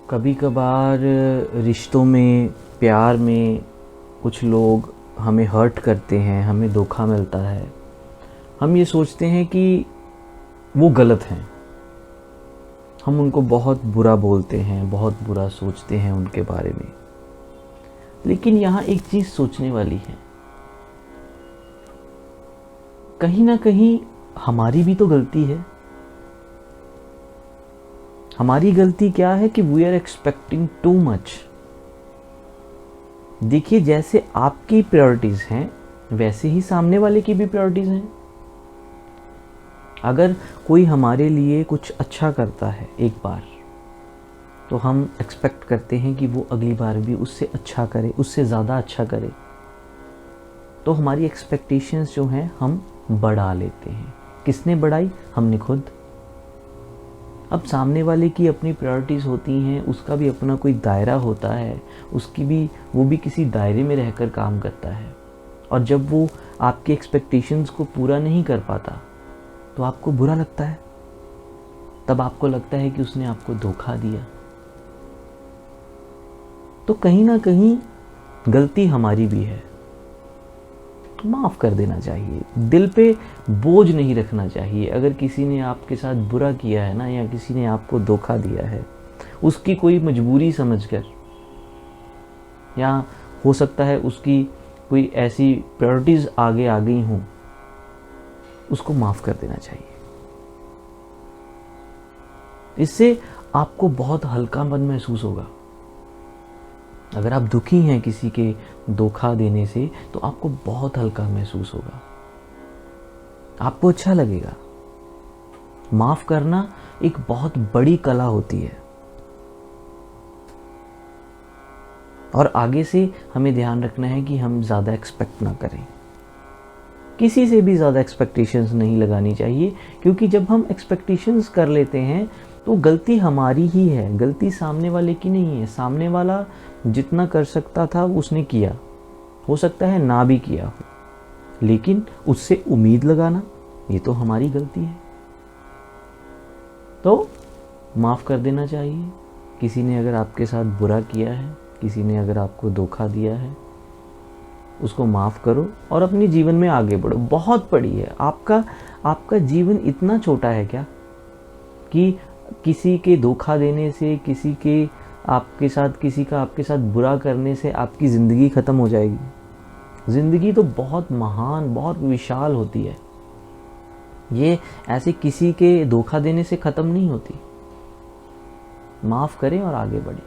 कभी कभार रिश्तों में, प्यार में कुछ लोग हमें हर्ट करते हैं, हमें धोखा मिलता है। हम ये सोचते हैं कि वो गलत हैं। हम उनको बहुत बुरा बोलते हैं, बहुत बुरा सोचते हैं उनके बारे में। लेकिन यहाँ एक चीज़ सोचने वाली है, कहीं ना कहीं हमारी भी तो गलती है। हमारी गलती क्या है कि we are expecting too much. देखिए, जैसे आपकी प्रायोरिटीज हैं वैसे ही सामने वाले की भी प्रायोरिटीज हैं। अगर कोई हमारे लिए कुछ अच्छा करता है एक बार, तो हम एक्सपेक्ट करते हैं कि वो अगली बार भी उससे अच्छा करे, उससे ज़्यादा अच्छा करे। तो हमारी एक्सपेक्टेशंस जो हैं हम बढ़ा लेते हैं। किसने बढ़ाई? हमने खुद। अब सामने वाले की अपनी प्रायोरिटीज़ होती हैं, उसका भी अपना कोई दायरा होता है, वो भी किसी दायरे में रहकर काम करता है। और जब वो आपके एक्सपेक्टेशंस को पूरा नहीं कर पाता तो आपको बुरा लगता है। तब आपको लगता है कि उसने आपको धोखा दिया। तो कहीं ना कहीं गलती हमारी भी है। माफ़ कर देना चाहिए, दिल पे बोझ नहीं रखना चाहिए। अगर किसी ने आपके साथ बुरा किया है ना, या किसी ने आपको धोखा दिया है, उसकी कोई मजबूरी समझकर, या हो सकता है उसकी कोई ऐसी प्रायोरिटीज़ आगे आ गई हों, उसको माफ़ कर देना चाहिए। इससे आपको बहुत हल्कापन महसूस होगा। अगर आप दुखी हैं किसी के धोखा देने से, तो आपको बहुत हल्का महसूस होगा, आपको अच्छा लगेगा। माफ करना एक बहुत बड़ी कला होती है। और आगे से हमें ध्यान रखना है कि हम ज़्यादा एक्सपेक्ट ना करें। किसी से भी ज़्यादा एक्सपेक्टेशंस नहीं लगानी चाहिए, क्योंकि जब हम एक्सपेक्टेशंस कर लेते हैं तो गलती हमारी ही है, गलती सामने वाले की नहीं है। सामने वाला जितना कर सकता था उसने किया, हो सकता है ना भी किया हो, लेकिन उससे उम्मीद लगाना ये तो हमारी गलती है। तो माफ़ कर देना चाहिए। किसी ने अगर आपके साथ बुरा किया है, किसी ने अगर आपको धोखा दिया है, उसको माफ़ करो और अपने जीवन में आगे बढ़ो। बहुत बड़ी है आपका जीवन इतना छोटा है क्या कि किसी के धोखा देने से, किसी का आपके साथ बुरा करने से आपकी ज़िंदगी ख़त्म हो जाएगी। ज़िंदगी तो बहुत महान, बहुत विशाल होती है। ये ऐसे किसी के धोखा देने से ख़त्म नहीं होती। माफ़ करें और आगे बढ़ें।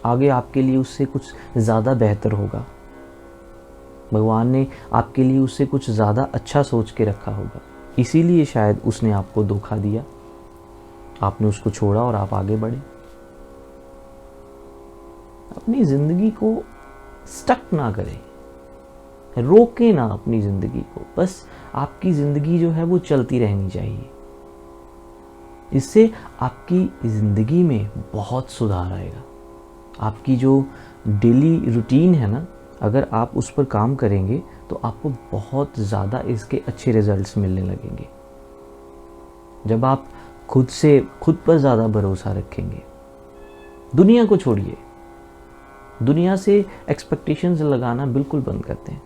आगे आपके लिए उससे कुछ ज़्यादा बेहतर होगा। भगवान ने आपके लिए उससे कुछ ज़्यादा अच्छा सोच के रखा होगा। इसीलिए शायद उसने आपको धोखा दिया, आपने उसको छोड़ा और आप आगे बढ़े। अपनी ज़िंदगी को स्टक ना करें, रोकें ना अपनी ज़िंदगी को। बस आपकी ज़िंदगी जो है वो चलती रहनी चाहिए। इससे आपकी ज़िंदगी में बहुत सुधार आएगा। आपकी जो डेली रूटीन है ना, अगर आप उस पर काम करेंगे तो आपको बहुत ज़्यादा इसके अच्छे रिजल्ट्स मिलने लगेंगे। जब आप खुद पर ज़्यादा भरोसा रखेंगे। दुनिया को छोड़िए, दुनिया से एक्सपेक्टेशंस लगाना बिल्कुल बंद करते हैं।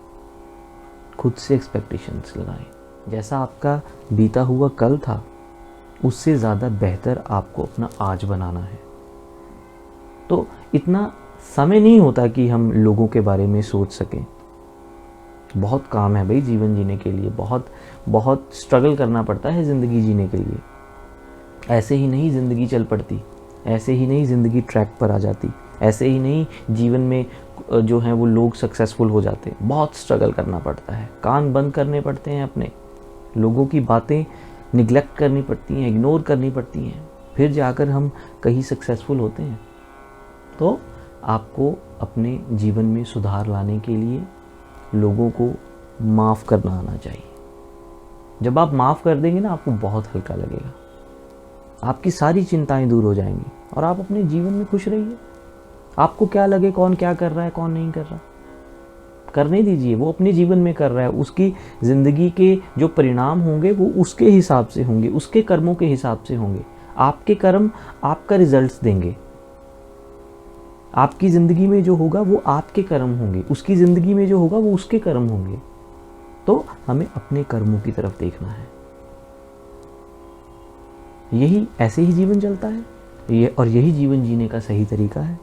खुद से एक्सपेक्टेशंस लगाएं। जैसा आपका बीता हुआ कल था, उससे ज़्यादा बेहतर आपको अपना आज बनाना है। तो इतना समय नहीं होता कि हम लोगों के बारे में सोच सकें। बहुत काम है भाई जीवन जीने के लिए, बहुत स्ट्रगल करना पड़ता है ज़िंदगी जीने के लिए। ऐसे ही नहीं ज़िंदगी चल पड़ती, ऐसे ही नहीं ज़िंदगी ट्रैक पर आ जाती, ऐसे ही नहीं जीवन में जो है वो लोग सक्सेसफुल हो जाते। बहुत स्ट्रगल करना पड़ता है, कान बंद करने पड़ते हैं, अपने लोगों की बातें निगलेक्ट करनी पड़ती हैं, इग्नोर करनी पड़ती हैं, फिर जाकर हम कहीं सक्सेसफुल होते हैं। तो आपको अपने जीवन में सुधार लाने के लिए लोगों को माफ़ करना आना चाहिए। जब आप माफ़ कर देंगे ना, आपको बहुत हल्का लगेगा, आपकी सारी चिंताएं दूर हो जाएंगी और आप अपने जीवन में खुश रहिए। आपको क्या लगे कौन क्या कर रहा है, कौन नहीं कर रहा, करने दीजिए। वो अपने जीवन में कर रहा है, उसकी ज़िंदगी के जो परिणाम होंगे वो उसके हिसाब से होंगे, उसके कर्मों के हिसाब से होंगे। आपके कर्म आपका रिजल्ट्स देंगे। आपकी ज़िंदगी में जो होगा वो आपके कर्म होंगे, उसकी ज़िंदगी में जो होगा वो उसके कर्म होंगे। तो हमें अपने कर्मों की तरफ देखना है। यही ऐसे ही जीवन चलता है, और यही जीवन जीने का सही तरीका है।